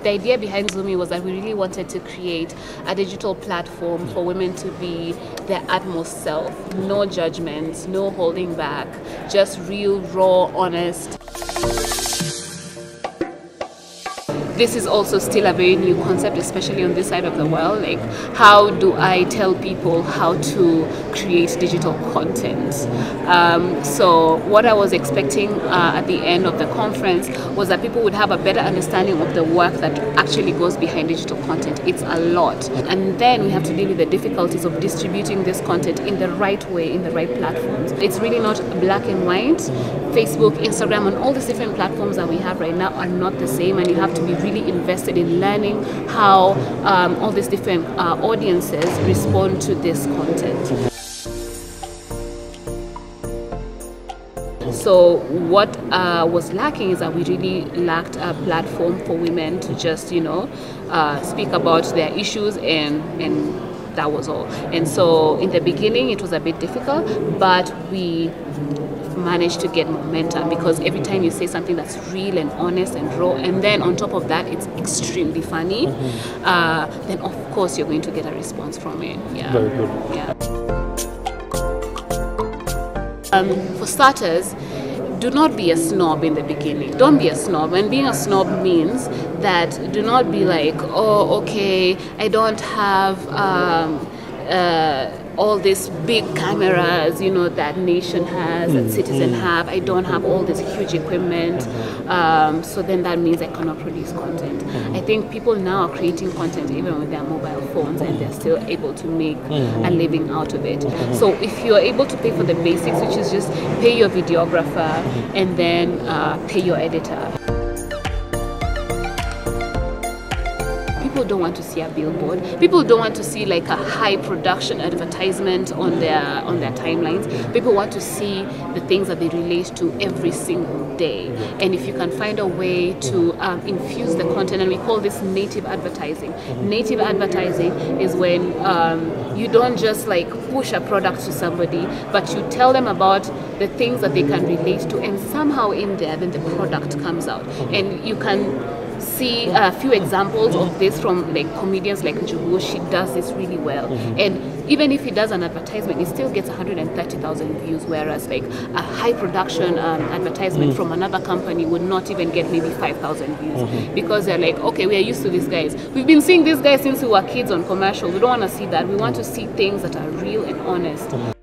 the idea behind Zumi was that we really wanted to create a digital platform for women to be their utmost self. No judgments, no holding back, just real, raw, honest. This is also still a very new concept, especially on this side of the world. Like, how do I tell people how to create digital content? So what I was expecting at the end of the conference was that people would have a better understanding of the work that actually goes behind digital content. It's a lot. And then we have to deal with the difficulties of distributing this content in the right way, in the right platforms. It's really not black and white. Facebook, Instagram, and all these different platforms that we have right now are not the same, and you have to be really invested in learning how all these different audiences respond to this content. So what was lacking is that we really lacked a platform for women to just, you know, speak about their issues, and that was all. And so in the beginning it was a bit difficult, but we managed to get momentum, because every time you say something that's real and honest and raw, and then on top of that it's extremely funny, then of course you're going to get a response from it. Yeah. Very good. Yeah. For starters, do not be a snob in the beginning. Don't be a snob. And being a snob means that do not be like, oh, okay, I don't have all these big cameras, you know, that Nation has, that Citizen have. I don't have all this huge equipment, so then that means I cannot produce content. I think people now are creating content even with their mobile phones, and they're still able to make a living out of it. So if you're able to pay for the basics, which is just pay your videographer and then pay your editor. People don't want to see a billboard. People don't want to see like a high production advertisement on their timelines. People want to see the things that they relate to every single day. And if you can find a way to infuse the content, and we call this native advertising. Native advertising is when you don't just like push a product to somebody, but you tell them about the things that they can relate to, and somehow in there then the product comes out. And you can see a few examples of this from like comedians like Juhu. She does this really well, and even if he does an advertisement, it still gets 130,000 views, whereas like a high production advertisement from another company would not even get maybe 5,000 views, because they're like, okay, we are used to these guys. We've been seeing these guys since we were kids on commercials. We don't want to see that. We want to see things that are real and honest.